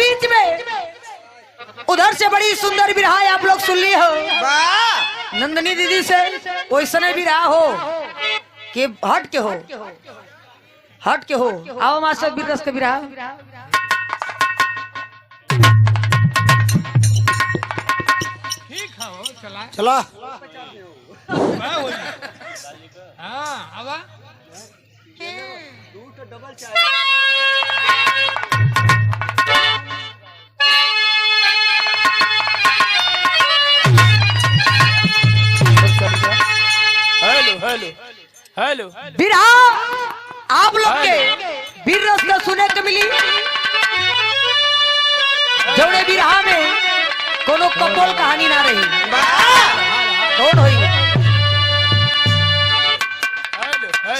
बीच में उधर से बड़ी सुंदर विरहा आप लोग सुन ली हो नंदनी दीदी से वैसने विरहा हो कि हट के हो आओ मास्टर बिरस के विरहा चला हेलो हेलो हेलो विरहा आप लोग के वीर रस में सुने के मिली जोड़े विरहा में कोनो कपोल कहानी ना रही कौन होई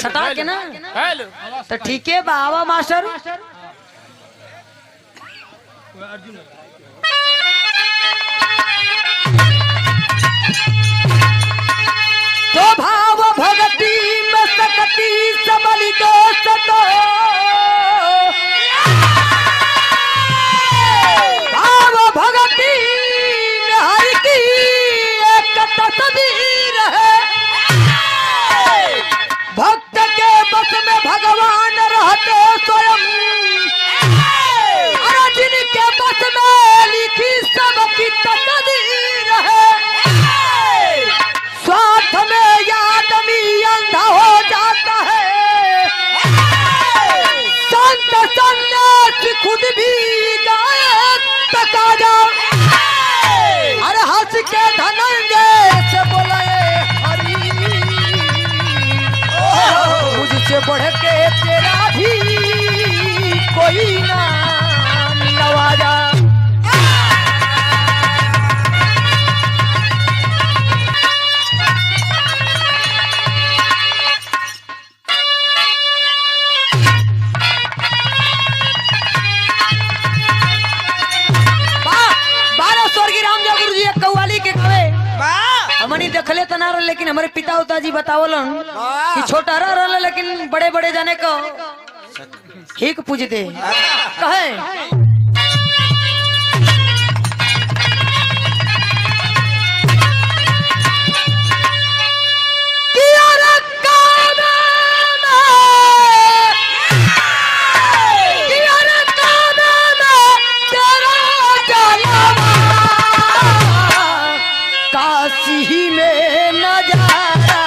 सटा के ना हेलो तो ठीक है बाबा मास्टर तो भाव भगती में सकती सबली दोस्त तो भाव भगती में हर की एक तस्वीर है भक्त के बस में भगवान रहते स्वयं और जिनके बस में लिखी सबकी तकदीर है स्वार्थ में आदमी अंधा हो जाता है संत सन्यासी खुद भी गाए तकाजा अरे हंस के धनंजय से बोले हरी मुझसे बढ़ के तेरा भी कोई ना नवाजा हमनी देखले तो ना रहे लेकिन हमारे पिता उता जी बतावलन कि छोटा रहा लेकिन बड़े बड़े जाने को ठीक पूछते कहे काशी में नजारा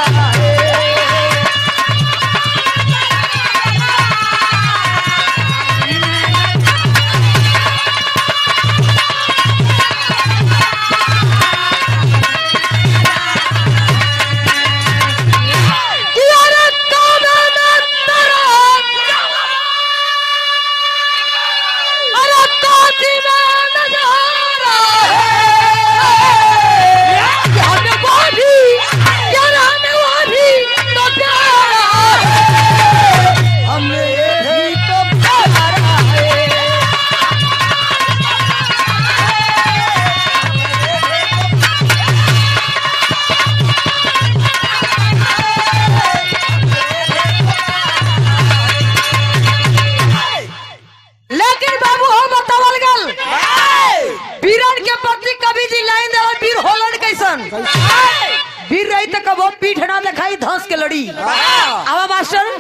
वीर रही तो कबो पीठ ना दिखाई धंस के लड़ी आवा मास्टर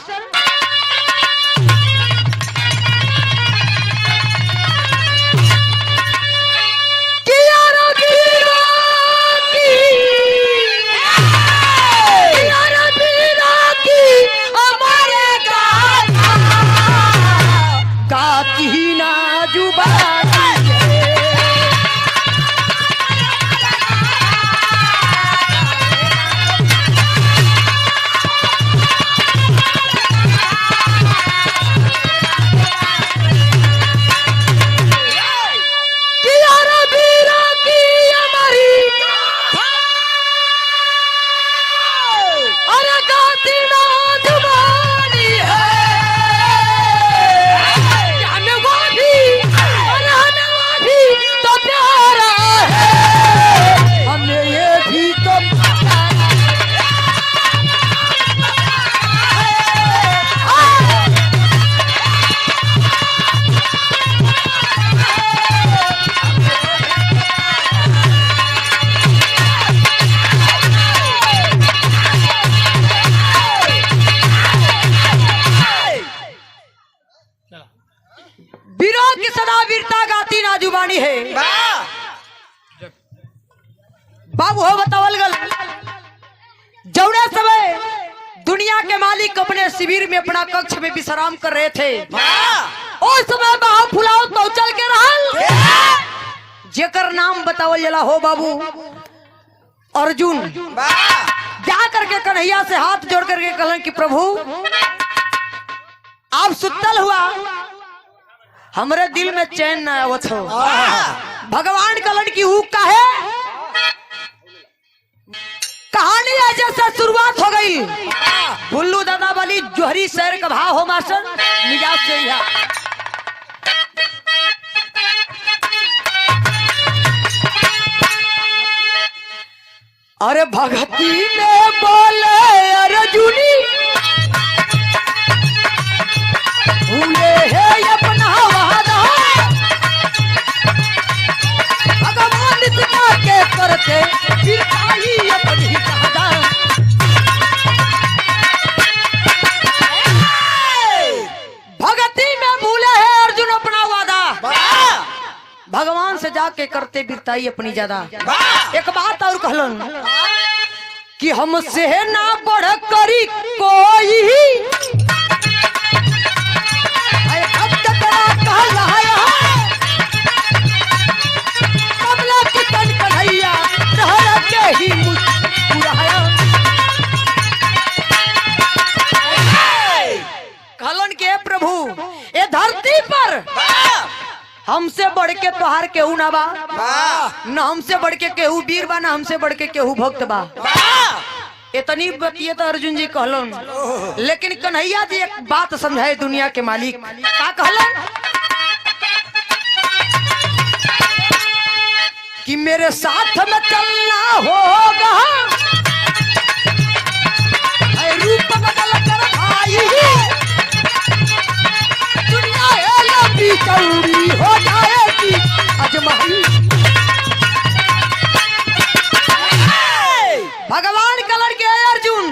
की सदा वीरता गाती ना जुबानी है। बाबू हो बतावल गल जौने समय दुनिया के मालिक अपने शिविर में अपना कक्ष में विश्राम कर रहे थे, उस समय बाहु फुलाओ तो चल के रहल जेकर नाम बतावल जला हो बाबू अर्जुन। जा करके कन्हैया से हाथ जोड़ करके कहलन कि प्रभु आप सुतल हुआ हमरे दिल में चैन न आवत हो। भगवान कहलन कि ऊ काहे? कहानी ऐसे से शुरुआत हो गई। बुल्लू दादा वाली जोहरी शहर का भाव हो मास्टर मिजाज से ही। अरे भगती में बोले अर्जुनी भूले है अपना वादा, भगवान इतना के करते फिर आई अपनी दादा। भगती में भूले है अर्जुन अपना वादा, भगवान से जाके करते बिरताई अपनी ज्यादा। एक बात और कहलन कि हमसे ना बढ़ करी कोई, कमला की तन कन्हैया रह के ही मुस्कुराया। कहलन के प्रभु ये धरती पर हमसे बढ़ के तोहार केहू ना बा, न हमसे बढ़ के केहू वीर बा, न हमसे बढ़ के केहू भक्त बा। इतनी बतिये तो अर्जुन जी कहलन, लेकिन कन्हैया जी एक बात समझाए दुनिया के मालिक। का कहलन कि मेरे साथ में चलना होगा, रूप बदल कर भाई दुनिया लंबी चौड़ी हो जाएगी अजमाई। भगवान कलर के अर्जुन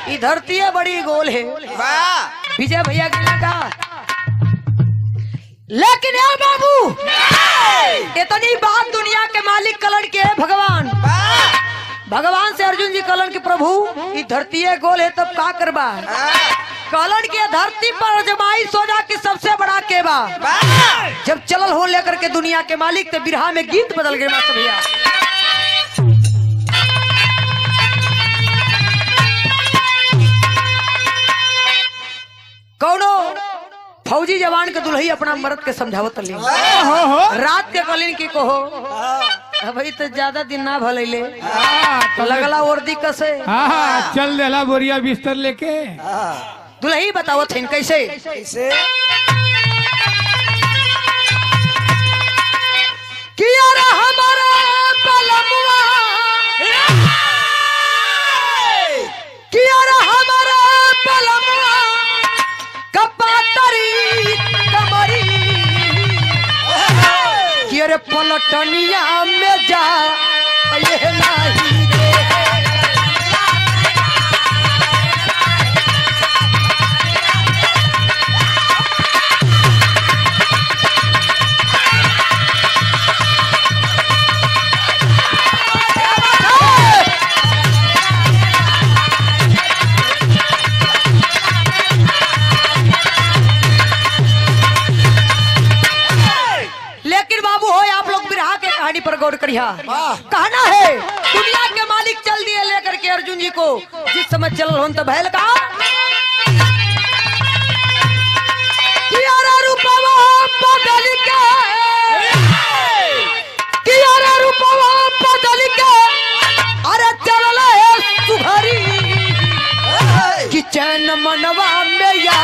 ये धरती है बड़ी गोल है, विजय भैया के लगा। लेकिन यार बाबू इतनी बात दुनिया के मालिक कलर के भगवान। भगवान से अर्जुन जी कलन के प्रभु ये धरती है गोल है तब का करबा? कलन के धरती पर अजमाई सोजा की सबसे बड़ा केबा। जब चलल हो लेकर के दुनिया के मालिक तो बिरहा में गीत बदल गए मास्टर भैया। कौनो फौजी जवान के दुल्ही अपना मर्द के समझावत ली रात के कलिन की कहो भाई तो ज्यादा दिन ना भले तो लगला वर्दी कसे चल देला बोरिया बिस्तर लेके। दुल्ही बताओ थे कैसे? किया रे हमारा बलमुआ, किया रे हमारा बलमुआ कपातरी कमरी, किया रे पलटनिया में जा ये नहीं पर गौर करिया। कहना है दुनिया के मालिक चल दिए लेकर के अर्जुन जी को, जिस समय चल हो तो भैल का रूपवा बदल के, रूपवा बदल के अरे चल सुघरी कि चैन मनवा में या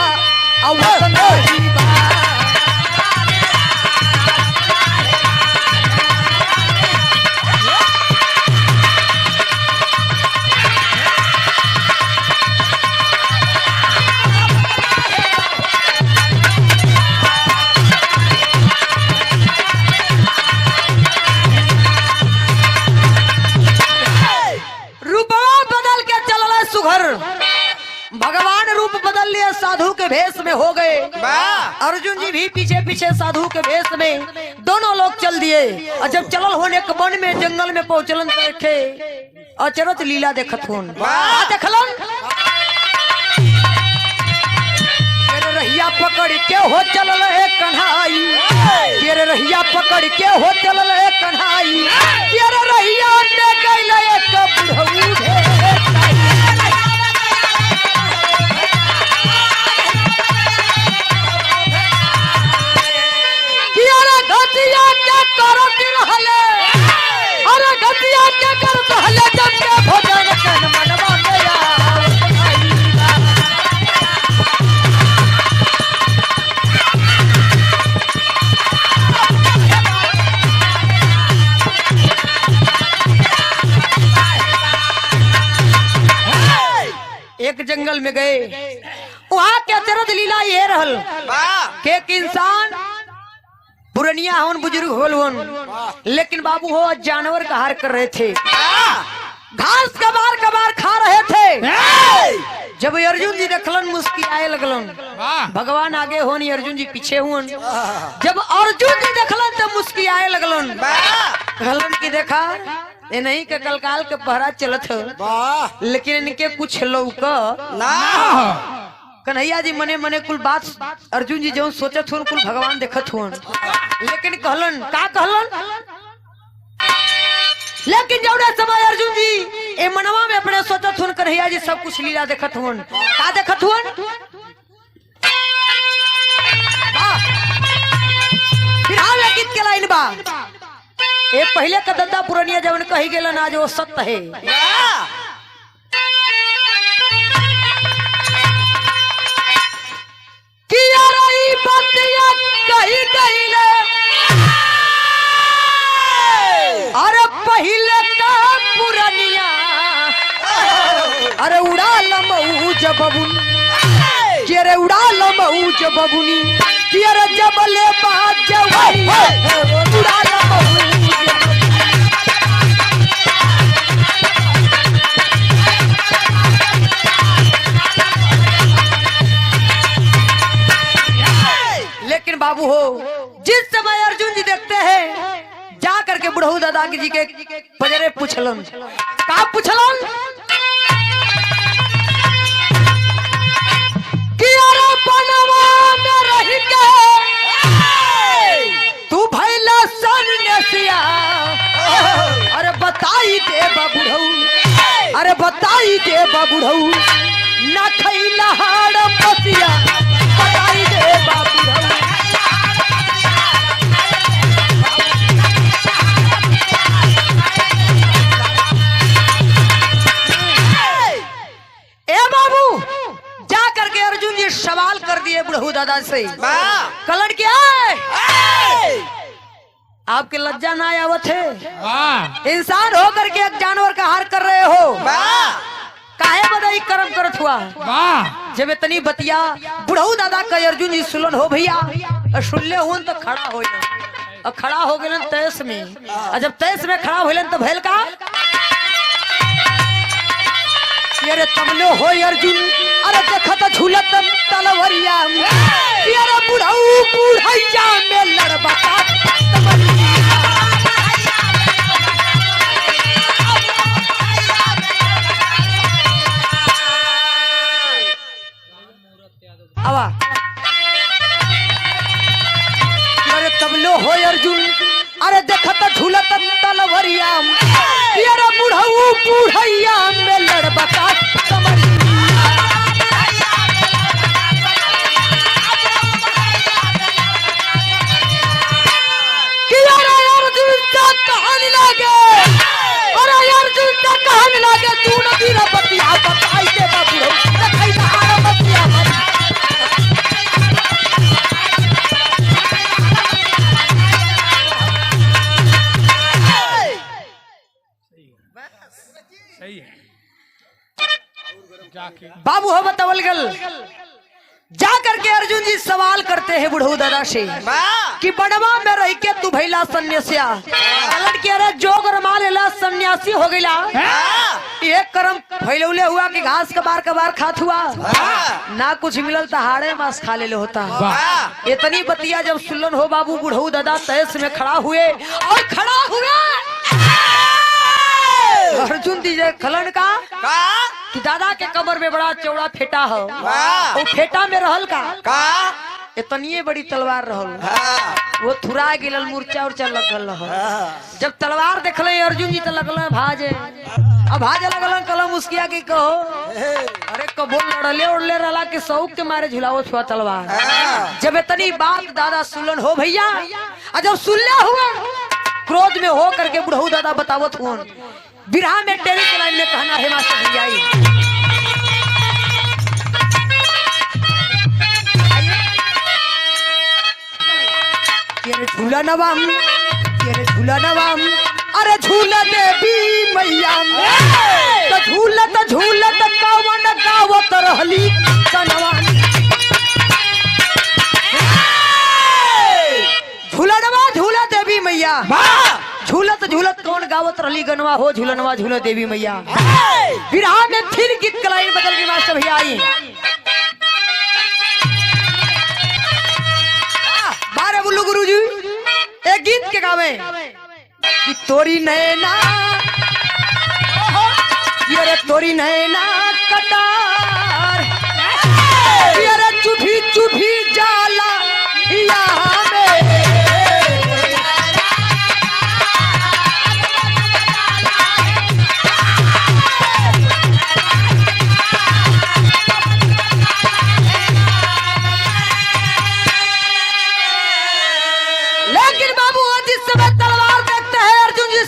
भगवान रूप बदल लिए साधु के भेष में हो गए। अर्जुन जी भी पीछे पीछे साधु के भेष में दोनों लोग चल दिए और जब चलल होने के वन में जंगल में पहुंचलन तो देखे अचरज लीला देखत होन देखलन रहिया पकड़ के हो चलल है कन्हाई तेरे रहिया पकड़ के हो चलल है कन्हाई तेरे रहिया ने गइल एक बुढ़ऊ घटिया क्या करत रहले अरे घटिया क्या करत रहले जब के भोजन कन मनवा गया एक जंगल में गए वहाँ के अचरज लीला ये रहल के एक इंसान पुरनिया होन बुजुर्ग होन लेकिन बाबू हो जानवर का हार कर रहे थे घास कबार कबार खा रहे थे जब अर्जुन जी देखलन मुस्कुराए लगलन भगवान आगे होन अर्जुन जी पीछे हुन जब अर्जुन जी देखलन तब मुस्कुराए लगलन कहलन की देखा ये नहीं के कलकाल के पहरा चलत हो लेकिन इनके कुछ लौका ना कन्हैया जी मने मने कुल बात अर्जुन जी जो सोचत हो कुल भगवान देखत हो लेकिन कहलन का कहलन लेकिन जौना समय अर्जुन जी ए मनवा में अपने सोचत हो कन्हैया जी सब कुछ लीला देखत हो का देखत हो बिरहा में गीत के लाइन बा ए पहले का दद्दा पुरनिया जवन कही गेलन आज वो सत्य है किया रही बतिया कही गईले अरे पहले का पुरनिया अरे उड़ा लमऊ जबुन कि अरे उड़ा लमऊ जबुनी कि अरे जबले बात जवाई उड़ा लमऊ लेकिन बाबू हो जिस समय अर्जुन जी देखते हैं जा करके बुढ़ऊ दादा जी के पजरे पूछलन का पूछलन कि अरे बनवा में रह के तू भैला सन्यासिया अरे बताई दे बुढ़ऊ अरे बताई दे बुढ़ऊ ना खैला हाड़ पसिया बताई दे बुढ़ऊ सवाल कर दिए बुढ़ऊ दादा से कलर क्या आपके लज्जा ना आवत है इंसान होकर के एक जानवर का हार कर रहे हो काहे बदाई कर्म करत हुआ जब इतनी बतिया बुढ़ऊ दादा का अर्जुन जी सुलन हो भैया सुनले हुन तो खड़ा हो और खड़ा हो गए तेस में और जब तेस में खड़ा होलन तो भैल का अरे तमलो हो अर्जुन अरे देखत झूलत तलवरिया अरे बुढ़ऊ बुढ़ैया में लड़बा आवा अरे तमलो हो अर्जुन अरे देखत झूलत तलवरिया अरे बुढ़ऊ बुढ़ैया में लड़बा बाबू हो बतावल गल जा करके अर्जुन जी सवाल करते हैं बुढ़ऊ दादा से कि बड़वा में रह के तू भैला सन्यासिया कहलन कि अरे जोग रमा लेला सन्यासी हो गईला एक कर्म फैलौले हुआ कि घास कबार खात हुआ ना कुछ मिलल तो हाड़े मांस खा ले होता। इतनी बतिया जब सुनलन हो बाबू बुढ़ऊ दादा तहस में खड़ा हुए और खड़ा हुए अर्जुन दीजिए खलन का कि दादा के कमर में बड़ा चौड़ा फेटा हो वो फेटा में रहल का इतनी बड़ी तलवार रहल वो थुरा गिलल मूर्छा उर्चा लगल रहल। जब तलवार देखल अर्जुन जी तो लगल भाजे अब भाजे लगल कलम मुस्किया की कहो अरे कबो लड़ले उड़ले रहला कि शौक के मारे झुलाओ छुआ तलवार। जब इतनी बात दादा सुनलन हो भैया और जब सुनले हुआ क्रोध में हो करके बुढ़ऊ दादा बतावत हुआ बिरहा में टेरी के लाइन में कहना है मास्टर भैया तेरे झूला नवाम अरे झूला देवी मैया तो झूलत कावन गावत रहली कनवान झूला देवी मैया झूलत कौन गावत रहली गनवा हो झूलनवा झूला देवी मैया। विरहा में फिर गीत का लाइन बदल गई मास्टर भैया आई बारे बुल्लू गुरुजी एक गीत के गावे कि तोरी नैना ये तोरी नैना कटार ये चुभी चुभी जाला यहाँ में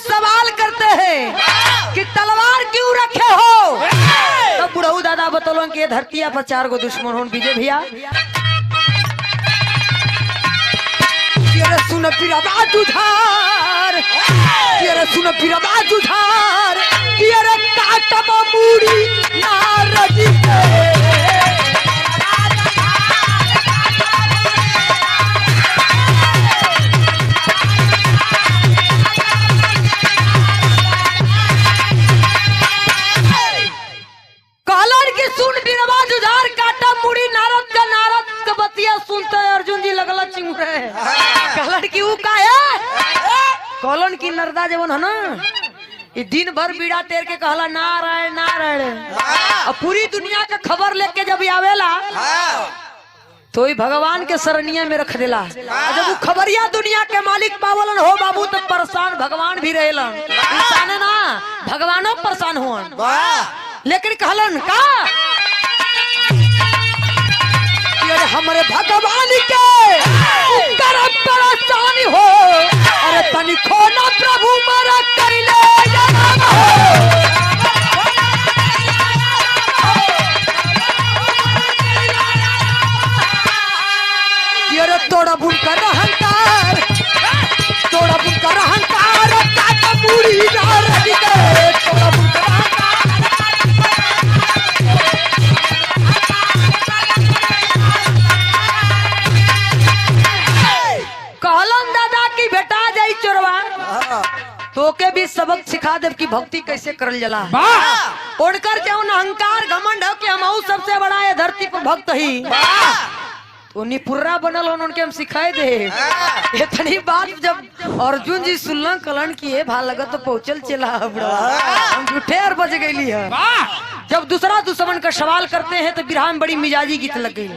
सवाल करते हैं कि तलवार क्यों रखे हो तब बुढ़ऊ दादा बतौलन कि धरतिया पर 4 गो दुश्मन हो विजय भैया सुन पीरा बाजुधार सुन पीरा बाजुधार काटब मूड़ी नारजी कॉलन की नरदा जवन है ना ये दिन भर बीड़ा टेर के कहला नारायण नारायण और पूरी दुनिया का खबर लेके जब आवेला तो ही भगवान के सरनिया में रख देला। जब वो खबरिया दुनिया के मालिक पावलन हो बाबू तो परेशान भगवान भी रहेलन इंसान ना भगवानो परेशान हो लेकिन कहलन का हमारे भगवान के परेशानी हो अरे तनी खोना प्रभु मरा कर ले ये तोड़ा बुनकर अहंकार काटा पूरी नारदी के तोड़ा बुनकर तो के भी सबक सिखा दे कि भक्ति कैसे करल जला उड़कर जो अहंकार घमंड हो कि हम सबसे बड़ा है धरती पर भक्त ही तो निपुर्रा बनल उनके हम सिखाए दे। इतनी बात जब अर्जुन जी सुनलन कलन की है भा लगा तो पहुंचल चला हम झूठे और बच गई है। जब दूसरा दुश्मन का सवाल करते हैं तो बिरहा में बड़ी मिजाजी गीत लग गई।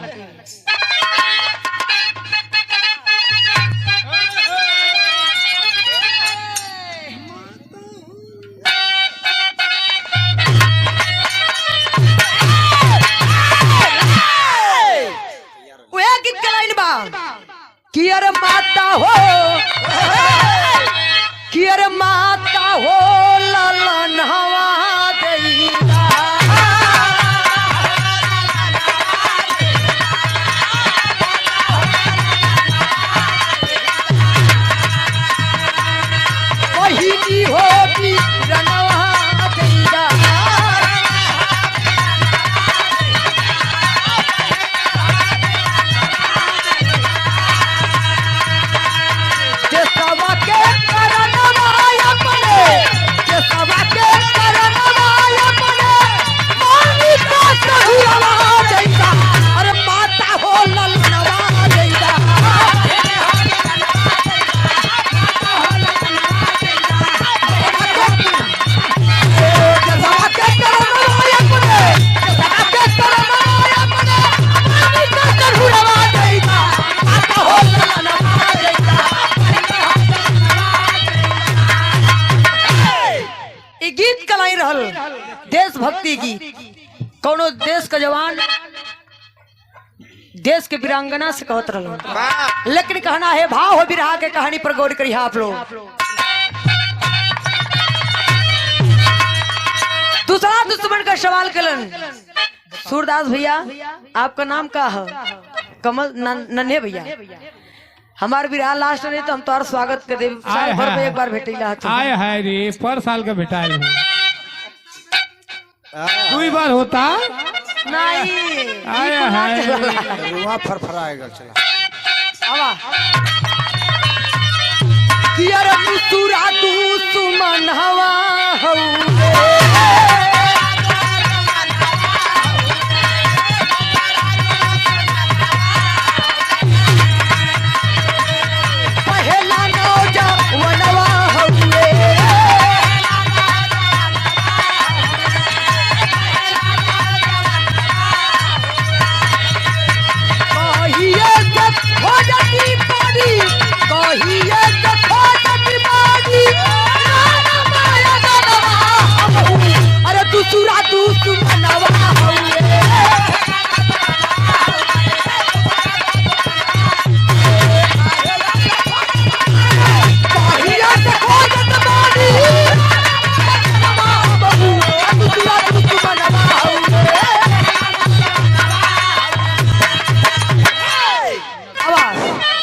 कि अरे माता हो ललन हवा देईला वही हो कि रनवा देईला के करनवा भक्ति गीत कौनो देश का जवान देश के वीरांगना से कहत रहो, लेकिन कहना है भाव हो बिरहा के कहानी पर गौर करिए आप लोग। दूसरा दुश्मन का सवाल कलन, सूरदास भैया आपका नाम का है? कमल नन्हे भैया, हमारे बिरहा लास्ट नहीं तो हम तुम्हारा स्वागत कर दे, साल भर में एक बार भेटेला। आए है रे पर साल का भेटाइल है, दुई बार होता नहीं। आया है रुआ फरफराएगा चला। आवा कियर मुसुरा तू सुमन हवा हऊ पहला नौजा वनवा हउए कहिए जब खोजती बारी कहिए जब खोजती बारी माया गनवा अरे दूसरा तू सुमनवा हउए कहिए जब खोजत बारी दूसरा तू सुमनवा हउए।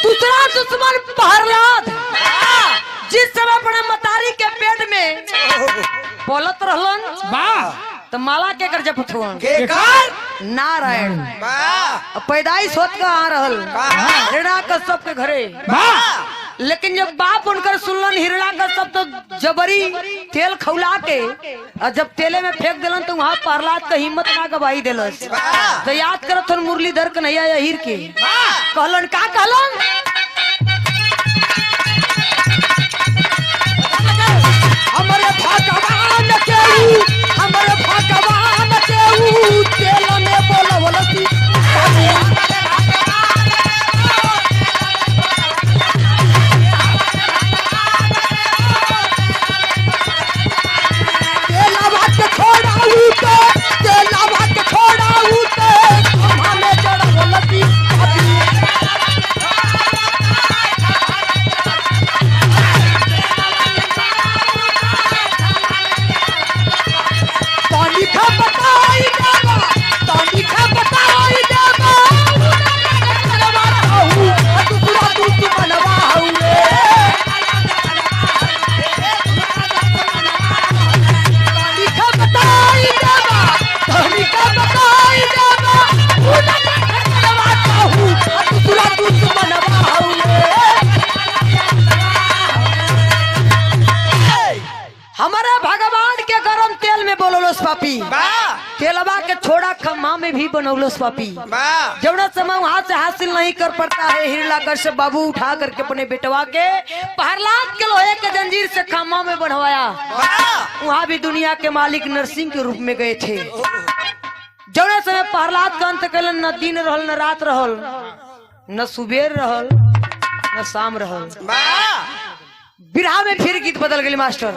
दूसरा दुश्मन प्रहलाद जिस समय अपने मतारी के पेट में बोलत रहलन तो माला के कर जपत हुआ नारायण पैदाइश होत का आ रहल हिरण्यकश्यप के घरे, लेकिन जब बाप उनकर सुनलन हिरण्यकश्यप तो जबरी तेल खौला के और जब तेले में फेंक दिलन तो वहाँ प्रहलाद का हिम्मत ना गवाही दिलस। तो याद करत हन मुरलीधर कन्हैया अहिर के कहलन का कहलन, हमरे भगवान केहू हमरे भगवान केहू तेल में बोलवलती हमारे भगवान के गरम तेल में बोलोस पापी तेलवा के छोड़ा खम्मा में भी बनौलोस पापी। जौना समय वहां से हासिल नहीं कर पाता है हिरण्यकश्यप बाबू उठा करके अपने बेटवा के प्रहलाद के लोहे के जंजीर से खम्मा में बनवाया। वहां भी दुनिया के मालिक नरसिंह के रूप में गए थे। जौना समय प्रहलाद का अंत कलन न दिन रहल न रात रहल न सुबेर रहल न शाम रहल। बिरहा में फिर गीत बदल गई मास्टर।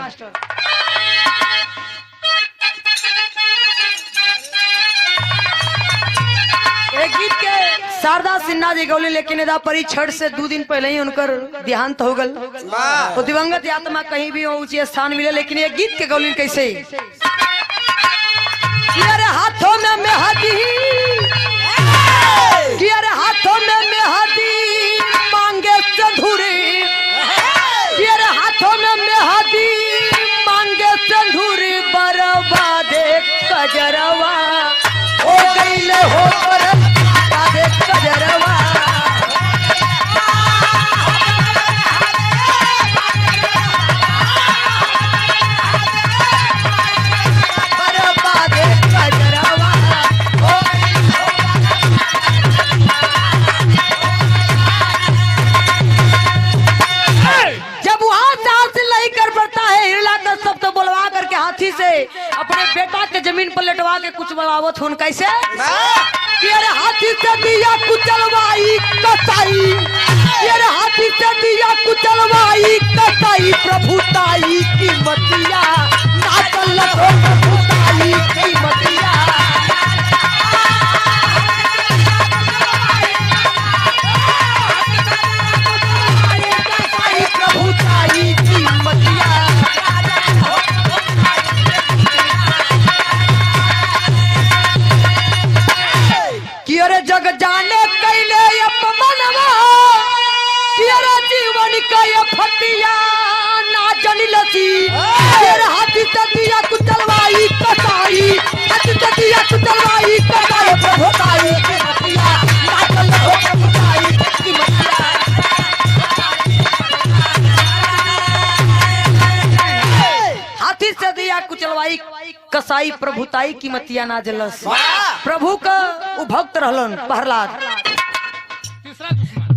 एक गीत के शारदा सिन्हा जी गौली, लेकिन एदा परीक्षण से 2 दिन पहले ही उनकर देहांत हो गल। तो दिवंगत आत्मा कहीं भी ऊंचे स्थान मिले, लेकिन ये गीत के गौली कैसे हाथों में मेहदी हाथों में मेहदी मांगे चंदूरी हाथों में मेहदी मांगे चंदूरी बर्बादे कजरवा हो गईले हो बर्बादे कजरवा बर्बादे कजरवा हाथी से अपने बेटा के जमीन पर लेटवा के कुछ बलावत हुन कैसे हाथी से दिया कुचलवाई कसाई हाथी से दिया कुचलवाई कसाई प्रभुताई की मतिया नाचल प्रभुताई की मैया ना जनी लसी तेरे हाथी से दिया कुचलवाई कसाई हाथी से दिया कुचलवाई कसाई प्रभुताई की मतिया ना चल हो प्रभुताई की मतिया हाथी से दिया कुचलवाई कसाई प्रभुताई की मतिया ना जलस। प्रभु का उ भक्त रहलन प्रहलाद।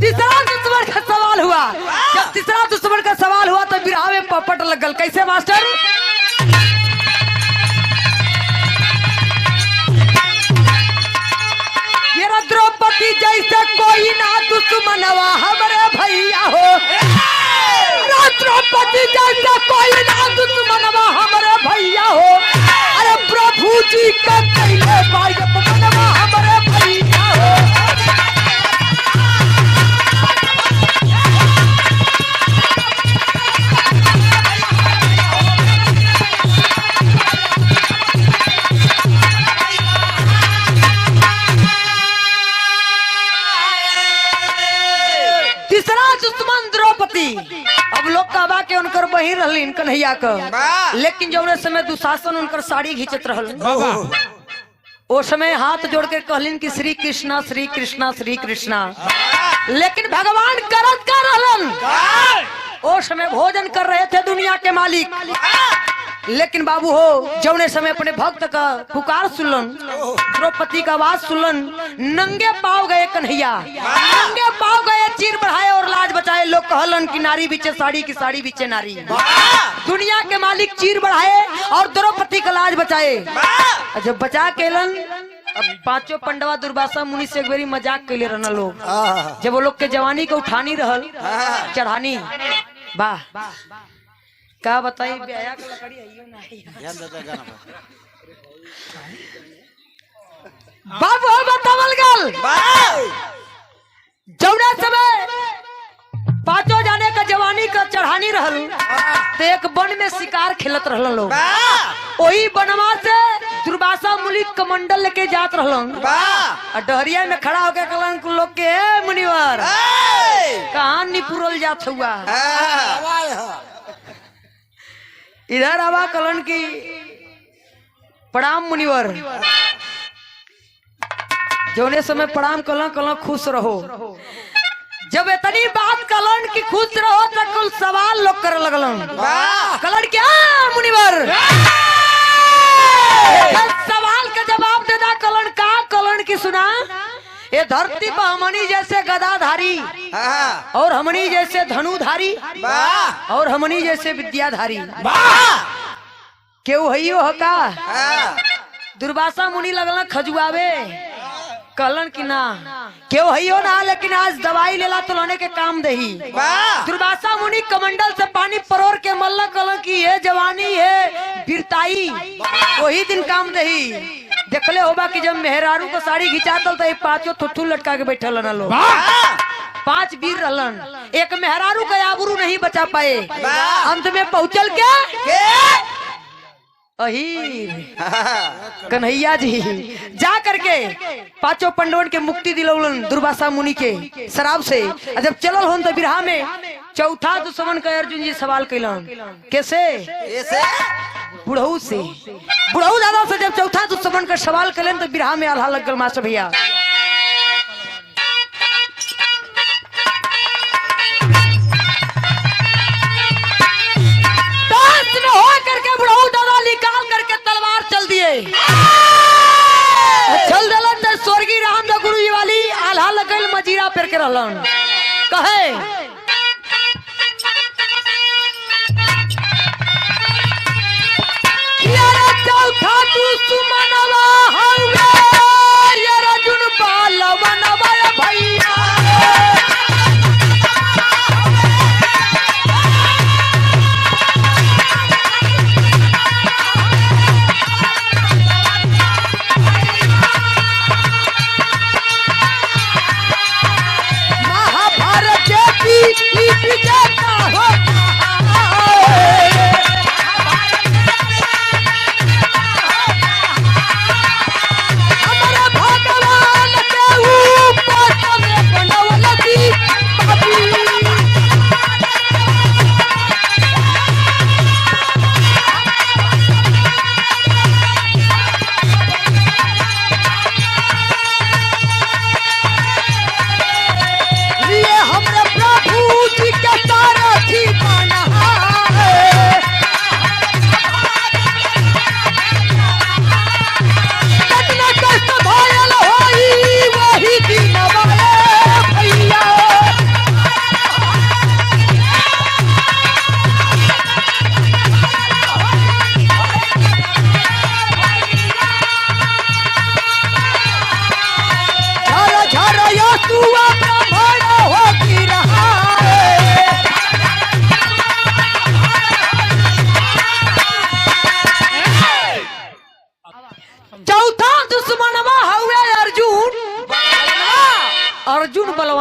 तीसरा दुश्मन का सवाल हुआ। जब तीसरा दुश्मन का सवाल हुआ तो बिरहा में पपट लगल। कैसे मास्टर? ये द्रौपदी जैसे कोई ना दुश्मनवा हमरे भैया हो। द्रौपदी जैसे कोई ना दुश्मनवा हमरे भैया हो। अरे प्रभु जी का कैले भाई मनवा हमरे भैया हो। दुश्मन द्रौपदी। अब लोग कहबा के उनकर बहिन रहलीन कन्हैया का, लेकिन जब समय दुशासन उनकर साड़ी घिंचत रहल ओ समय हाथ जोड़ के कहलिन कि श्री कृष्णा श्री कृष्णा श्री कृष्णा। लेकिन भगवान करत का रहलन ओ समय भोजन कर रहे थे दुनिया के मालिक। लेकिन बाबू हो जौने समय अपने भक्त का पुकार सुनलन, द्रौपदी का आवाज सुनलन, नंगे पाव गए कन्हैया, नंगे पाव गए, चीर बढ़ाए और लाज बचाए। लोग कहलन कि नारी बीचे साड़ी की साड़ी बीचे नारी। दुनिया के मालिक चीर बढ़ाए और द्रौपदी का लाज बचाए। जब बचा केलन अब पांचों पंडवा दुर्वासा मुनि से एक बारी मजाक कैले रहना लोग। जब वो लोग के जवानी के उठानी रहल चढ़ानी वाह का बताई ब्याया के लकड़ी आइयो नहीं बाबू बतावल गल। जौना समय पांचों जाने का जवानी का चढ़ानी रहल तो एक वन में शिकार खेलत रहल लोग। वही बनवा से दुर्वासा मुनि कमंडल लेके जात रहलन और डहरिया में खड़ा होके कहलन लोग के मुनिवर कहां निपुरल जात हुआ। इधर आवा कलन की प्रणाम मुनिवर। जौने समय प्रणाम कलन कलन खुश रहो। जब इतनी बात कलन की खुश रहो तो कुल सवाल लोग करे लगलन। कलन क्या मुनिवर सवाल का जवाब देना। कलन का कलन की सुना ये धरती पर हमनी जैसे गदाधारी और हमनी जैसे धनुधारी और हमनी जैसे विद्याधारी केहू हइयो हका। दुर्वासा मुनि लगल खजुआवे कहलन की ना केहू हइयो ना, लेकिन आज दवाई लेला तो लाने के काम दही। दुर्वासा मुनि कमंडल से पानी परोर के मल्ल कहलन की ये जवानी है वीरताई वही दिन काम दही। देखले होबा कि जब मेहरारू को साड़ी घिंचातल तो पांचों थुथु लटका के बैठल न लोग। पांच वीर रहलन, एक मेहरारू का आबरू नहीं बचा पाए। अंत में पहुंचल क्या अहीर कन्हैया जी जा करके पांचों पंडवन के मुक्ति दिलौलन दुर्वासा मुनि के शराब से। जब चलल होन तो बिरहा में चौथा दुश्मन का अर्जुन जी सवाल कैलन कैसे बुढ़ऊ से। बुढ़ऊ दादा से जब चौथा दुश्मन का सवाल कैलन तो बिरहा में आल्हा लग गल मास्टर भैया। बुढ़ऊ दादा निकाल करके तलवार चल दिए। चल दिलन तो स्वर्गीय रामदेव गुरु जी वाली आल्हा लगल मजीरा पेर के रहलन कहे यार चौथा दुश्मनवा हवे यार अर्जुन बालवनवा भैया।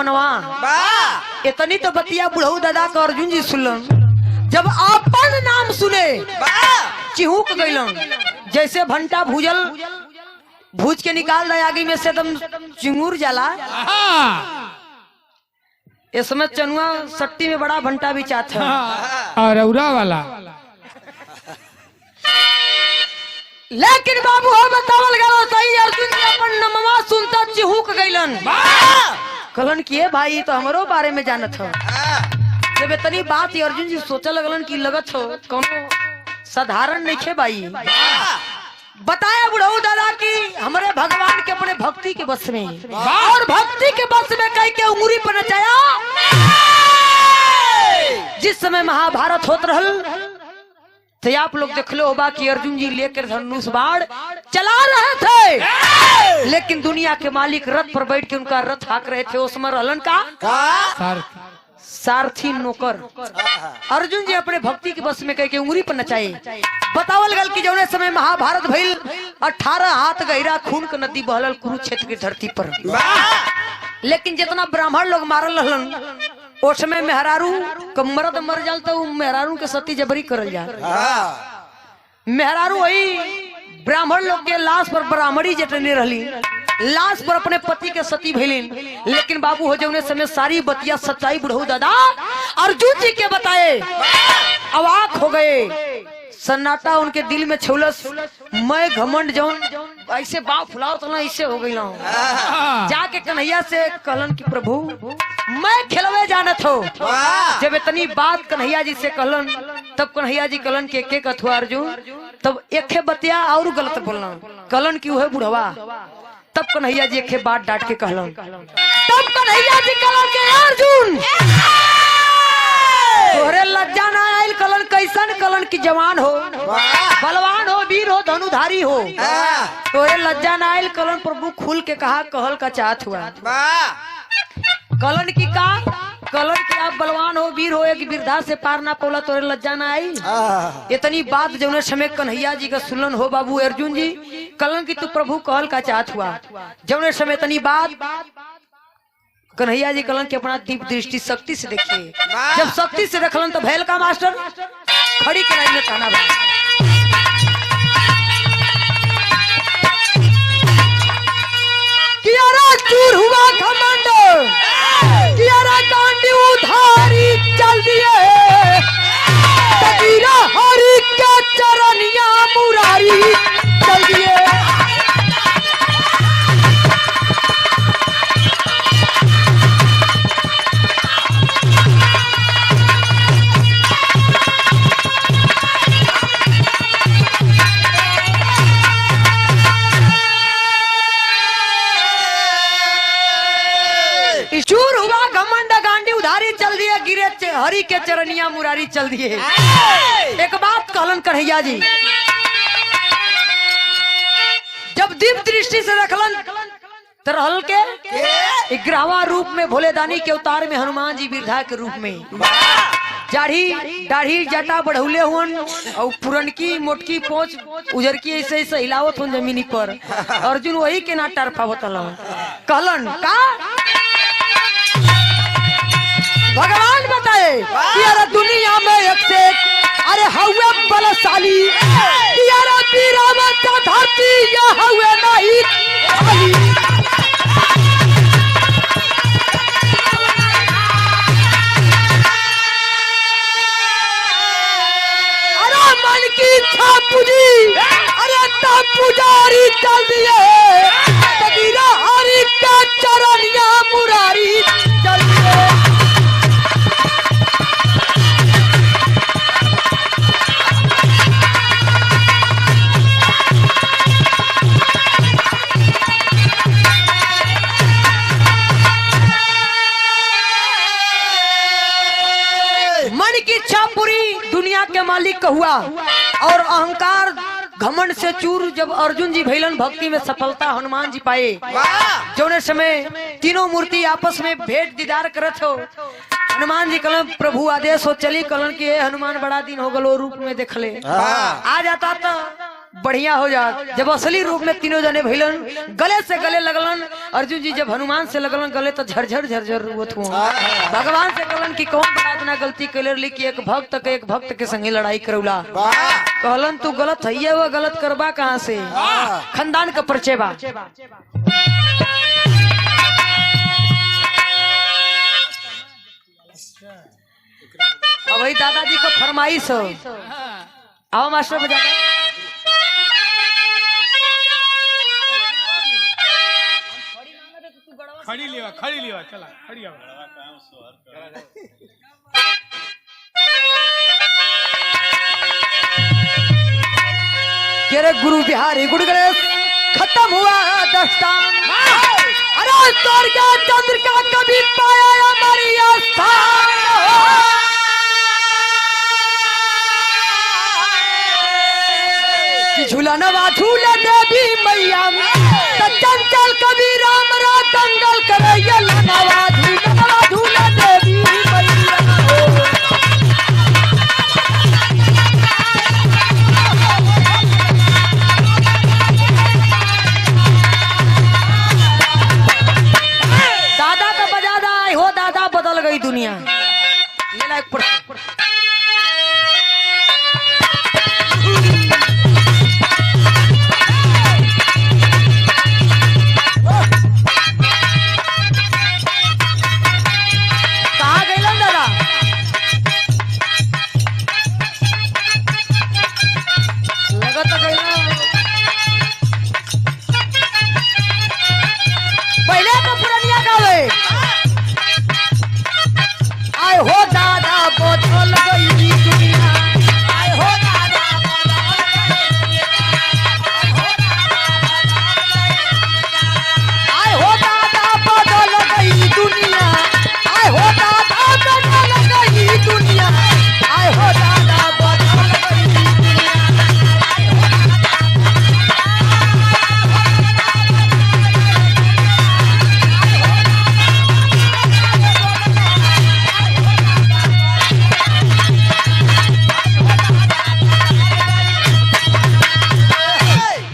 बलवनवा। इतनी तो बतिया बुढ़ऊ दादा का अर्जुन जी सुनलन। जब अपन नाम सुने चिहुक गइलन, जैसे भंटा भूज के निकाल दे आगे में से एकदम चिंगूर जाला। इसमें चनुआ सट्टी में बड़ा भंटा भी चाहता है और औरा वाला। लेकिन बाबू हो बतावल गलो सही, अर्जुन जी अपन नमवा सुनता चिहुक गइलन। कहलन कि भाई तो हमरो बारे में जानत हो। जब इतनी बात अर्जुन जी सोचे लगलन कि लगत हो कोनो साधारण नहीं खे भाई। बताया बुढ़ऊ दादा कि हमारे भगवान के अपने भक्ति के बस में, और भक्ति के बस में कह के उंगली पर नचाया। जिस समय महाभारत होत रहल तो आप लोग देख लो होगा कि अर्जुन जी लेकर धनुष बाण चला रहे थे, लेकिन दुनिया के मालिक रथ पर बैठ के उनका रथ हाँक रहे थे। उसमें रहलन का सारथी नौकर। अर्जुन जी अपने भक्ति के बस में कह के उंगली पर नचाए। बतावल गल कि जौने समय महाभारत भइल 18 हाथ गहरा खून का नदी बहलल कुरुक्षेत्र की धरती पर। लेकिन जितना ब्राह्मण लोग मारल रहलन उस समय मेहरारू मर्द मर जाल तो मेहरारू के सती जबरी करल जा। मेहरारू वही ब्राह्मण लोग के लाश पर ब्राह्मणी जटने रहली, लाश पर अपने पति के सती भइलिन। लेकिन बाबू हो जौने समय सारी बतिया सच्चाई बुढ़ऊ दादा अर्जुन जी के बताए, अवाक हो गए। सन्नाटा उनके दिल में छौलस। मैं घमंड जौन ऐसे बाप फुलाओ तो ना ऐसे हो गई ना। जाके कन्हैया से कहलन कि प्रभु मैं खिलवे जानत हो। जब इतनी बात कन्हैया जी से कहलन तब कन्हैया जी कहलन कि एक अथवा अर्जुन, तब एक बतिया और गलत बोलना। कहलन कि वह बुढ़वा। तब कन्हैया जी एक बात डांट के कहलन। तब कन्हैया जी कहलन कि अर्जुन तोहरे लज्जा ना आयल। कलन कैसन? कलन की जवान हो, बलवान हो, वीर हो, धनुधारी हो, तोहरे लज्जा ना आयल। कलन प्रभु खुल के कहा कहल का चाहत हुआ। कलन की का? कलन की आप बलवान हो, वीर हो, एक बिरधा से पार ना पौला, तोहरे लज्जा ना आई। इतनी बात जौने समय कन्हैया जी का सुनलन हो बाबू अर्जुन जी। कलन की तू प्रभु कहल का चाहत हुआ। जौने समय इतनी बात कन्हैया जी कलन के अपना दीप दृष्टि शक्ति से देखिए। जब शक्ति से रखलन तो भैल का मास्टर खड़ी कराई में कहना बा कियारा चूर हुआ घमंड, कियारा कांडी उधारी चल दिए, तकीरा हरि के चरनिया मुरारी चल दिए। चूर हुआ घमंड गांडी उधारी चल दिए, गिरे हरि के चरनिया मुरारी चल दिए। एक बात कहलन कन्हैया जी, जब दीप दृष्टि से रखलन तो रहल के 11वां रूप में भोले दानी के अवतार में हनुमान जी बिरधा के रूप में दाढ़ी जटा बढ़ौले हुन और पुरनकी मोटकी पोंछ उजरकी ऐसे ऐसे हिलावत हुन जमीनी पर। अर्जुन वही के ना टरफावत कहलन का भगवान बताए कि अरे दुनिया में एक से अरे हवे बलशाली, कि अरे वीरावत धरती ये हवे नहीं खाली। अरे मन की इच्छा पूजी, अरे तब पुजारी चल दिए, तकीरा हरि का चरनिया मुरारी चल दिए। मन की इच्छा पूरी दुनिया के मालिक का हुआ और अहंकार घमंड से चूर जब अर्जुन जी भैलन भक्ति में सफलता हनुमान जी पाए। जौने समय तीनों मूर्ति आपस में भेंट दीदार करत हो। हनुमान जी कलन प्रभु आदेश हो चली कलन की हनुमान बड़ा दिन हो गलो रूप में देख ले। आ जाता तो बढ़िया हो जा। जब असली रूप में तीनों जने भइलन, गले से गले लगलन। अर्जुन जी जब हनुमान से लगलन गले तो झरझर झरझर रोत हुआ। भगवान से कहलन कि कौन बड़ा इतना गलती कैले रही कि एक भक्त के संगे लड़ाई करौला। कहलन तू गलत है, वो गलत करबा कहाँ से? खानदान का परिचय बा। अब वही दादाजी को फरमाइश हो। आओ मास्टर बजा। खड़ी लिवा चला खड़ी आओ। तेरे गुरु बिहारी गुरु गणेश खत्म हुआ दस्तान। अरे तोर क्या चंद्र का कभी पाया हमारी आस्थान। झूलनवा झूल देवी मैया तो चंचल कभी राम रा दंगल करे। नवा झूलनवा झूल देवी मैया। दादा का बजादा हो, दादा बदल गई दुनिया। ये लायक